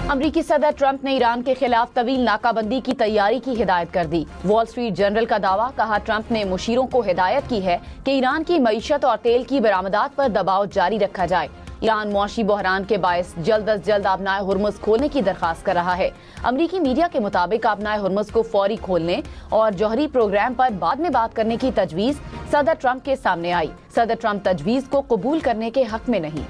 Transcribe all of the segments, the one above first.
अमरीकी सदर ट्रंप ने ईरान के खिलाफ तवील नाकाबंदी की तैयारी की हिदायत कर दी। वॉल स्ट्रीट जर्नल का दावा, कहा ट्रंप ने मुशीरों को हिदायत की है कि ईरान की मईशत और तेल की बरामदात पर दबाव जारी रखा जाए। ईरान मुआशी बहरान के बायस जल्द अज जल्द आबनाए हुर्मुज खोलने की दरखास्त कर रहा है। अमरीकी मीडिया के मुताबिक आबनाए हुर्मुज को फौरी खोलने और जौहरी प्रोग्राम पर बाद में बात करने की तजवीज सदर ट्रंप के सामने आई। सदर ट्रंप तजवीज को कबूल करने के हक में नहीं।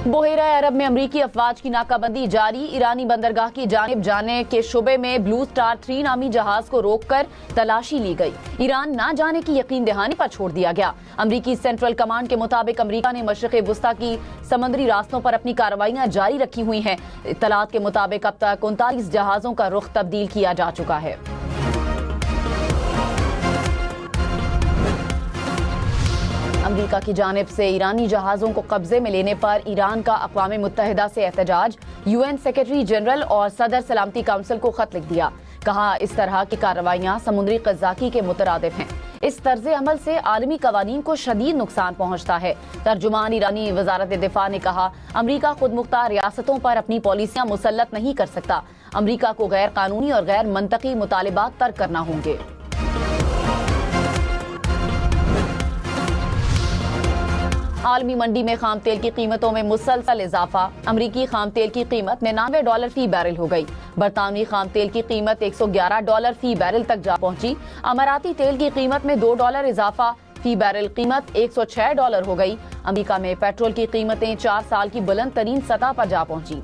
बहेरा अरब में अमरीकी अफवाज की नाकाबंदी जारी। ईरानी बंदरगाह की जानिब जाने के शुबे में ब्लू स्टार 3 नामी जहाज को रोककर तलाशी ली गई। ईरान ना जाने की यकीन दहानी पर छोड़ दिया गया। अमरीकी सेंट्रल कमांड के मुताबिक अमरीका ने मशरिक़ वुस्ता की समुद्री रास्तों पर अपनी कार्रवाइयां जारी रखी हुई हैं। इत्तलात के मुताबिक अब तक 39 जहाजों का रुख तब्दील किया जा चुका है। अमरीका की जानिब से ईरानी जहाजों को कब्जे में लेने पर ईरान का अक़वाम मुत्तहिदा से एहतजाज। UN सेक्रेटरी जनरल और सदर सलामती काउंसिल को खत लिख दिया। कहा, इस तरह की कार्रवाइयां समुद्री क़ज़्ज़ाक़ी के मुतरादिफ हैं। इस तर्ज़े अमल से आलमी कवानीन को शदीद नुकसान पहुंचता है। तर्जुमान ईरानी वज़ारत दिफा ने कहा, अमरीका खुद मुख्तार रियासतों पर अपनी पॉलिसियां मुसल्लत नहीं कर सकता। अमरीका को गैर कानूनी और गैर मंतकी मुतालिबात तर्क करना होंगे। आलमी मंडी में खाम तेल की कीमतों में मुसलसल इजाफा। अमरीकी खाम तेल की कीमत $99 फी बैरल हो गई। बरतानवी खाम तेल की कीमत $111 फी बैरल तक जा पहुंची। अमाराती तेल की कीमत में $2 इजाफा, फी बैरल कीमत $106 हो गई। अमरीका में पेट्रोल की कीमतें 4 साल की बुलंद तरीन सतह पर जा पहुंची।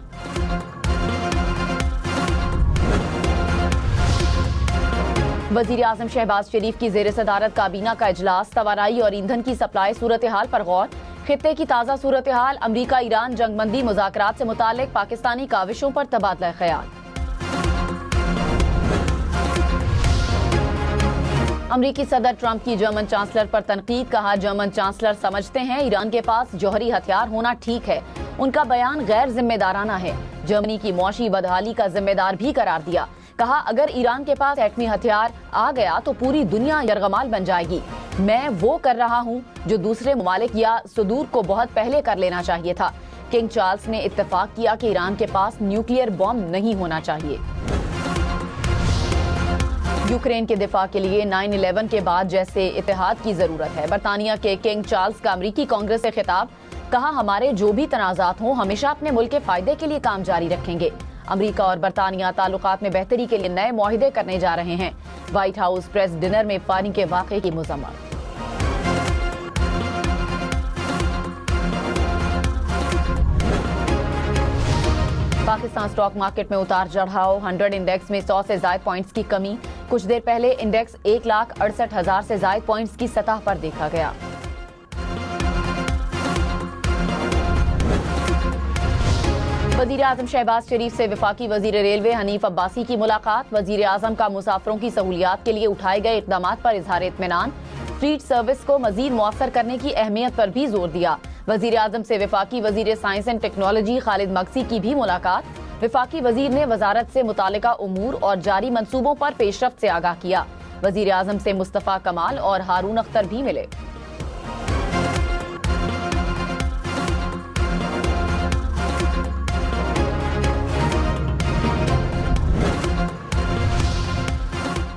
वजीर आजम शहबाज शरीफ की जेर सदारत काबीना का इजलास। तवानाई और ईंधन की सप्लाई सूरत हाल पर गौर। खित्ते की ताज़ा सूरत हाल, अमरीका ईरान जंगबंदी मुज़ाकरात से मुतालिक पाकिस्तानी काविशों पर तबादला ख्याल। अमरीकी सदर ट्रंप की जर्मन चांसलर पर तनकीद। कहा, जर्मन चांसलर समझते हैं ईरान के पास जौहरी हथियार होना ठीक है। उनका बयान गैर जिम्मेदाराना है। जर्मनी की मौशी बदहाली का जिम्मेदार भी करार दिया। कहा, अगर ईरान के पास एटमी हथियार आ गया तो पूरी दुनिया यरगमाल बन जाएगी। मैं वो कर रहा हूँ जो दूसरे ममालिक या सुदूर को बहुत पहले कर लेना चाहिए था। किंग चार्ल्स ने इत्तेफाक किया कि ईरान के पास न्यूक्लियर बॉम्ब नहीं होना चाहिए। यूक्रेन के दिफा के लिए 9/11 के बाद जैसे इत्तेहाद की जरूरत है। बरतानिया के किंग चार्ल्स का अमरीकी कांग्रेस से खिताब। कहा, हमारे जो भी तनाजात हों, हमेशा अपने मुल्क के फायदे के लिए काम जारी रखेंगे। अमरीका और बरतानिया ताल्लुकात में बेहतरी के लिए नए मुआहिदे करने जा रहे हैं। व्हाइट हाउस प्रेस डिनर में फायरिंग के वाक़े की मज़म्मत। पाकिस्तान स्टॉक मार्केट में उतार चढ़ाव। 100 इंडेक्स में 100 से ज्यादा पॉइंट्स की कमी। कुछ देर पहले इंडेक्स 1,68,000 से ज्यादा पॉइंट्स की सतह पर देखा गया। वजीर आजम शहबाज शरीफ से वफाकी वजीर रेलवे हनीफ अब्बासी की मुलाकात। वजीर आजम का मुसाफिरों की सहूलियात के लिए उठाए गए इक़दामात पर इजहार इत्मीनान। फ्रीट सर्विस को मजीद मौसर करने की अहमियत पर भी जोर दिया। वजीर आजम से वफाकी वजीर science and technology Khalid Magsi की भी मुलाकात। वफाकी वजीर ने वजारत से मुतालिका उमूर और जारी मंसूबों पर पेशरफ्त से आगाह किया। वजीर आजम से मुस्तफ़ा कमाल और हारून अख्तर भी मिले।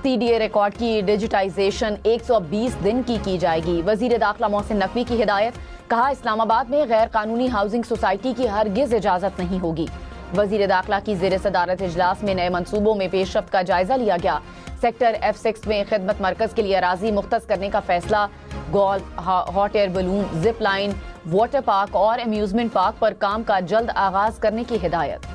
CDA रिकॉर्ड की डिजिटाइजेशन 120 दिन की जाएगी। वजीर दाखिला मोहसिन नकवी की हिदायत। कहा, इस्लामाबाद में गैर कानूनी हाउसिंग सोसाइटी की हरगिज इजाजत नहीं होगी। वजीर दाखिला की जेर सदारत इजलास में नए मंसूबों में पेशरफ्त का जायजा लिया गया। सेक्टर F6 में खिदमत मरकज के लिए अराजी मुख्तस करने का फैसला। Golf, hot air balloon, zip line, water park और अम्यूजमेंट पार्क पर काम का जल्द आगाज करने की हिदायत।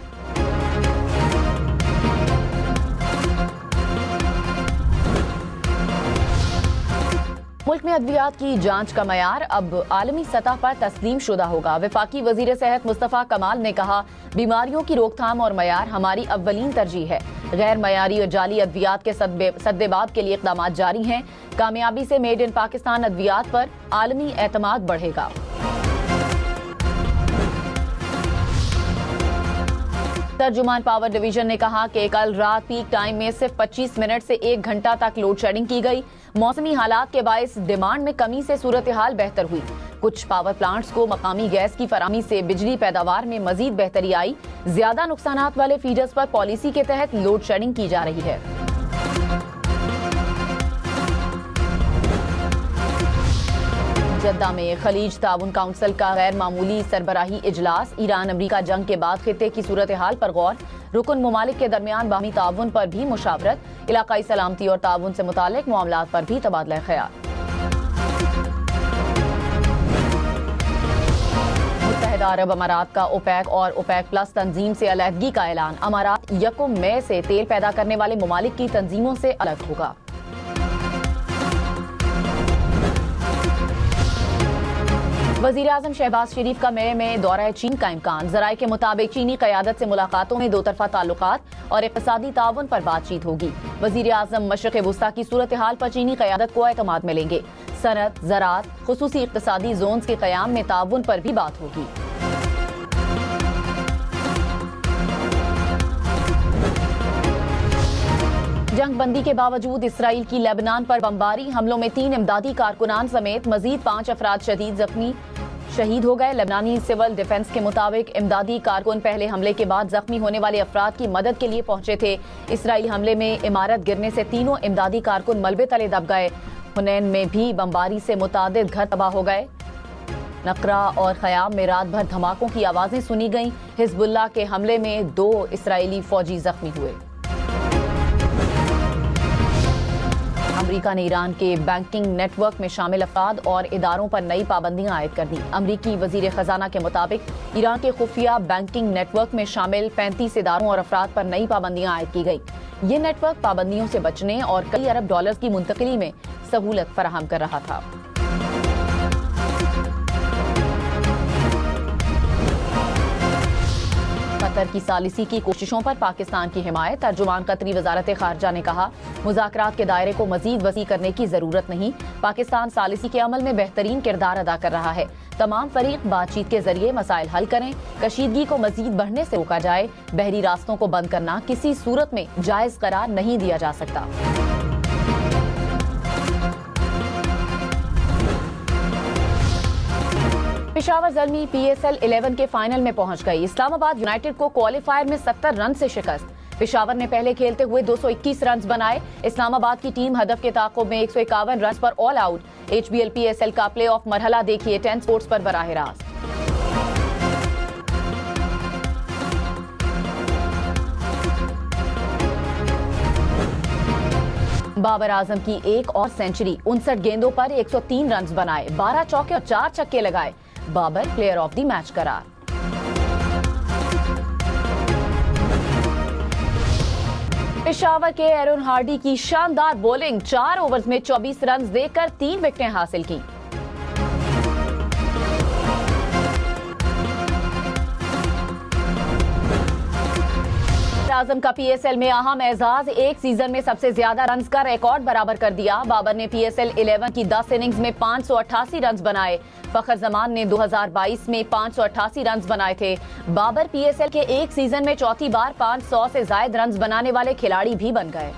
मुल्क में अद्वियात की जांच का मयार अब आलमी सतह पर तस्लीम शुदा होगा। वफाकी वजीर सेहत मुस्तफ़ा कमाल ने कहा, बीमारियों की रोकथाम और मयार हमारी अव्वलीन तरजीह है। गैर मयारी और जाली अद्वियात के सद्देबाब के लिए इक़दाम जारी हैं। कामयाबी से मेड इन पाकिस्तान अद्वियात पर आलमी एतमाद बढ़ेगा। तर्जुमान पावर डिवीजन ने कहा कि कल रात पीक टाइम में सिर्फ 25 मिनट से 1 घंटा तक लोड शेडिंग की गई। मौसमी हालात के बायस डिमांड में कमी से सूरत हाल बेहतर हुई। कुछ पावर प्लांट्स को मकामी गैस की फराहमी से बिजली पैदावार में मजीद बेहतरी आई। ज्यादा नुकसानात वाले फीडर्स पर पॉलिसी के तहत लोड शेडिंग की जा रही है। जद्दा में खलीज ताउन काउंसिल का गैर मामूली सरबराही इजलास। ईरान अमरीका जंग के बाद खित्ते की सूरत हाल पर गौर। रुकन ममालिक के दरमियान बाहमी ताउन पर भी मुशावरत। इलाकाई सलामती और ताउन से मुतालिक मामलात पर भी तबादला ख्याल। मुत्तहिदा अरब अमारात का ओपेक और ओपेक प्लस तंजीम से अलहदगी का ऐलान। अमारात 1 मई से तेल पैदा करने वाले ममालिक की तंजीमों से अलग होगा। वजीर आजम शहबाज शरीफ का मई में दौरा चीन का इम्कान। जराये के मुताबिक चीनी क़यादत से मुलाकातों में दो तरफा ताल्लुकात और इक़्तिसादी ताउन पर बातचीत होगी। वजीर आजम मशरिक़ वुस्ता की सूरत हाल पर चीनी क़यादत को एतमाद मिलेंगे। सनत, ज़राअत, खुसूसी इक़्तिसादी जोन्स के क़याम में ताउन पर भी बात होगी। जंग बंदी के बावजूद इसराइल की लेबनान पर बमबारी हमलों में 3 इमदादी कारकुनान समेत मजीद 5 अफराद शहीद हो गए। लेबनानी सिविल डिफेंस के मुताबिक इमदादी कारकुन पहले हमले के बाद जख्मी होने वाले अफराद की मदद के लिए पहुंचे थे। इसराइली हमले में इमारत गिरने से तीनों इमदादी कारकुन मलबे तले दब गए। हुनैन में भी बमबारी से मुतादिद घर तबाह हो गए। नकरा और ख़याम में रात भर धमाकों की आवाजें सुनी गईं। हिजबुल्लाह के हमले में 2 इसराइली फौजी जख्मी हुए। अमरीका ने ईरान के बैंकिंग नेटवर्क में शामिल अफराद और इदारों पर नई पाबंदियां आयद कर दी। अमरीकी वजीर खजाना के मुताबिक ईरान के खुफिया बैंकिंग नेटवर्क में शामिल 35 इदारों और अफराद पर नई पाबंदियां आयद की गई। ये नेटवर्क पाबंदियों से बचने और कई अरब डॉलर की मुंतकिली में सहूलत फराहम कर रहा था। कतर की सालिसी की कोशिशों पर पाकिस्तान की हिमायत। तर्जुमान कतरी वजारत खारजा ने कहा, मुज़ाकरात के दायरे को मजीद वसी करने की जरूरत नहीं। पाकिस्तान सालिसी के अमल में बेहतरीन किरदार अदा कर रहा है। तमाम फरीक बातचीत के जरिए मसाइल हल करें। कशीदगी को मजीद बढ़ने से रोका जाए। बहरी रास्तों को बंद करना किसी सूरत में जायज करार नहीं दिया जा सकता। पेशावर ज़ल्मी PSL 11 के फाइनल में पहुंच गई। इस्लामाबाद यूनाइटेड को क्वालिफायर में 70 रन से शिकस्त। पेशावर ने पहले खेलते हुए 221 रन बनाए। इस्लामाबाद की टीम हदफ के ताक़ुब में 151 रन पर ऑल आउट। HBL PSL का प्ले ऑफ मरहला देखिए 10 स्पोर्ट्स पर बराह रास्त। बाबर आजम की एक और सेंचुरी। 59 गेंदों पर 103 रन बनाए। 12 चौके और 4 छक्के लगाए। Babar player of the match करार। पेशावर के एरन हार्डी की शानदार बॉलिंग। 4 ओवर्स में 24 रन देकर 3 विकेटें हासिल की। आजम का PSL में अहम एजाज। एक सीजन में सबसे ज्यादा रन का रिकॉर्ड बराबर कर दिया। बाबर ने PSL 11 की 10 इनिंग्स में 588 रन बनाए। फखर जमान ने 2022 में 588 रन बनाए थे। बाबर PSL के एक सीजन में चौथी बार 500 से ज्यादा रन बनाने वाले खिलाड़ी भी बन गए।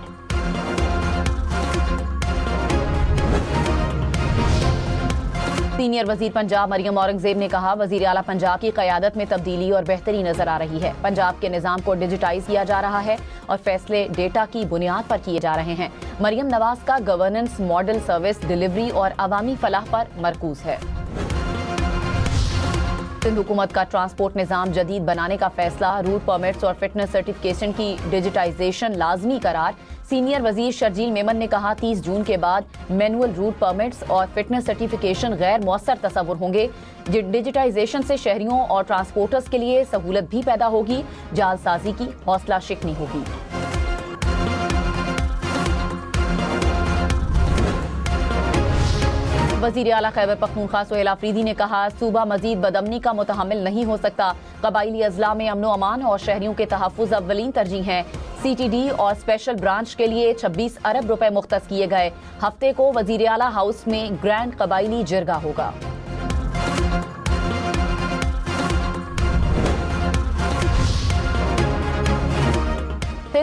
सीनियर वजीर पंजाब मरियम औरंगजेब ने कहा, वजीर आला पंजाब की क़यादत में तब्दीली और बेहतरी नजर आ रही है। पंजाब के निज़ाम को डिजिटाइज किया जा रहा है और फैसले डेटा की बुनियाद पर किए जा रहे हैं। मरियम नवाज का गवर्नेंस मॉडल सर्विस डिलीवरी और अवामी फलाह पर मरकूज है। सिंध हुकूमत का ट्रांसपोर्ट निज़ाम जदीद बनाने का फैसला। रूट परमिट्स और फिटनेस सर्टिफिकेशन की डिजिटाइजेशन लाजमी करार। सीनियर वजीर शर्जील मेमन ने कहा, 30 जून के बाद मैनुअल रूट परमिट्स और फिटनेस सर्टिफिकेशन गैर मौसर तस्वुर होंगे। डिजिटाइजेशन से शहरियों और ट्रांसपोर्टर्स के लिए सहूलत भी पैदा होगी। जालसाजी की हौसला शिकनी होगी। वजीर आला खैबर पख्तूनख्वा सुहेल आफरीदी ने कहा, सूबा मजीद बदअमनी का मुतहम्मिल नहीं हो सकता। कबाइली अजला में अमनो अमान और शहरियों के तहफ़्फ़ुज़ अव्वलीन तरजीह हैं। CTD और स्पेशल ब्रांच के लिए 26 अरब रुपए मुख्तस किए गए। हफ्ते को वजीर आला हाउस में ग्रैंड कबाइली जिरगा होगा।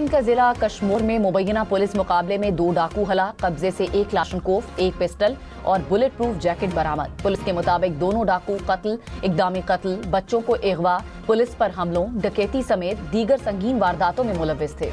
सिंध का जिला कश्मीर में मुबैना पुलिस मुकाबले में 2 डाकू हला, कब्जे से 1 क्लाशनकोफ, 1 पिस्टल और बुलेट प्रूफ जैकेट बरामद। पुलिस के मुताबिक दोनों डाकू कत्ल, इक़दामी कत्ल, बच्चों को अगवा, पुलिस पर हमलों, डकैती समेत दीगर संगीन वारदातों में मुलव्विस थे।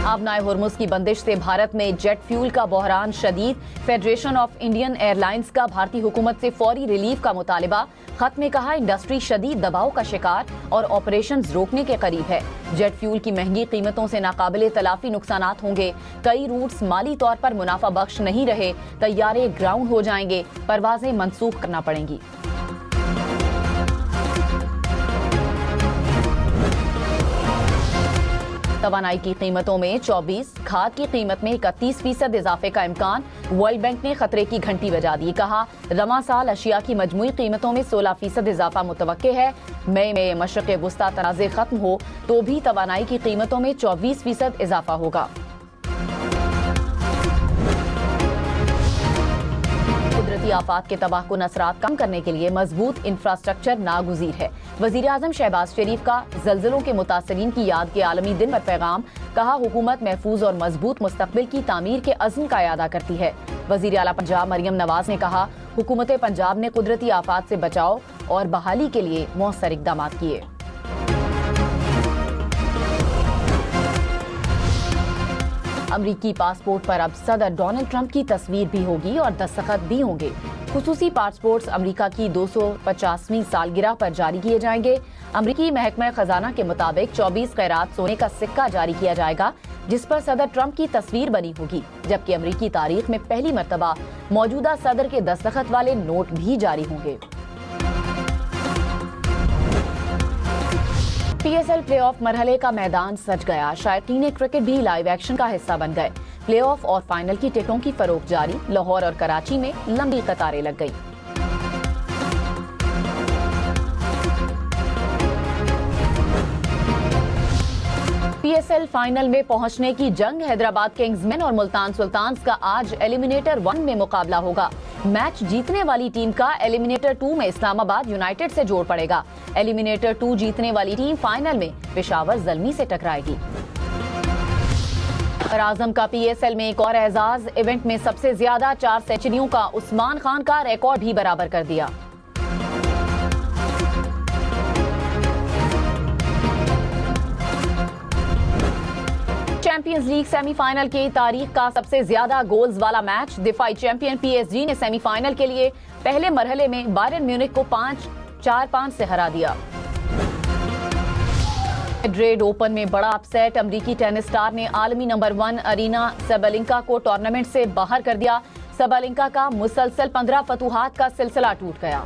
आबनाए हुर्मुज़ की बंदिश से भारत में जेट फ्यूल का बहरान शदीद। फेडरेशन ऑफ इंडियन एयरलाइंस का भारतीय हुकूमत से फौरी रिलीफ का मुतालिबा। खत में कहा, इंडस्ट्री शदीद दबाव का शिकार और ऑपरेशंस रोकने के करीब है। जेट फ्यूल की महंगी कीमतों से नाकाबिले तलाफी नुकसानात होंगे। कई रूट्स माली तौर पर मुनाफा बख्श नहीं रहे। तैयारे ग्राउंड हो जाएंगे, परवाजें मंसूख करना पड़ेंगी। तवानाई की कीमतों में 24, खाद की कीमत में 31% इजाफे का इम्कान। वर्ल्ड बैंक ने खतरे की घंटी बजा दी। कहा, रवां साल अशिया की मजमूई कीमतों में 16% इजाफा मुतवक्के है। मई में मशरक़ वुस्ता तनाज़े खत्म हो तो भी तवानाई की कीमतों में 24% इजाफा होगा। कुदरती आफात के तबाहकुन असरात कम करने के लिए मजबूत इंफ्रास्ट्रक्चर नागुज़ीर है। वज़ीर आज़म शहबाज शरीफ का ज़लज़लों के मुतासरीन की याद के आलमी दिन पर पैगाम। कहा, हुकूमत महफूज और मजबूत मुस्तक़बिल की तामीर के अज़्म का इयादा करती है। वज़ीर आला पंजाब मरियम नवाज ने कहा, हुकूमत पंजाब ने कुदरती आफात से बचाव और बहाली के लिए मौसर इक़दाम किए। अमरीकी पासपोर्ट पर अब सदर डोनाल्ड ट्रंप की तस्वीर भी होगी और दस्तखत भी होंगे। खुसूसी पासपोर्ट्स अमरीका की 250वीं सालगिरह पर जारी किए जाएंगे। अमरीकी महकमा खजाना के मुताबिक 24 कैरात सोने का सिक्का जारी किया जाएगा, जिस पर सदर ट्रंप की तस्वीर बनी होगी। जबकि अमरीकी तारीख में पहली मर्तबा मौजूदा सदर के दस्तखत वाले नोट भी जारी होंगे। PSL प्लेऑफ मरहले का मैदान सज गया। शायकीन क्रिकेट भी लाइव एक्शन का हिस्सा बन गए। प्लेऑफ और फाइनल की टिकटों की फरोख्त जारी। लाहौर और कराची में लंबी कतारें लग गई। PSL फाइनल में पहुंचने की जंग। हैदराबाद किंग्समैन और मुल्तान सुल्तान्स का आज एलिमिनेटर 1 में मुकाबला होगा। मैच जीतने वाली टीम का एलिमिनेटर 2 में इस्लामाबाद यूनाइटेड से जोड़ पड़ेगा। एलिमिनेटर 2 जीतने वाली टीम फाइनल में पेशावर ज़ल्मी से टकराएगी। और आजम का PSL में एक और एजाज। इवेंट में सबसे ज्यादा 4 सेंचुरियों का उस्मान खान का रिकॉर्ड भी बराबर कर दिया। चैंपियंस लीग सेमीफाइनल की तारीख का सबसे ज्यादा गोल्स वाला मैच। दिफाई चैंपियन PSG ने सेमीफाइनल के लिए पहले मरहले में बायरन म्यूनिख को 4-5 से हरा दिया। मैड्रिड ओपन में बड़ा अपसेट। अमरीकी टेनिस स्टार ने आलमी नंबर 1 अरीना सबलिंका को टूर्नामेंट से बाहर कर दिया। सबलिंका का मुसलसल 15 फतूहात का सिलसिला टूट गया।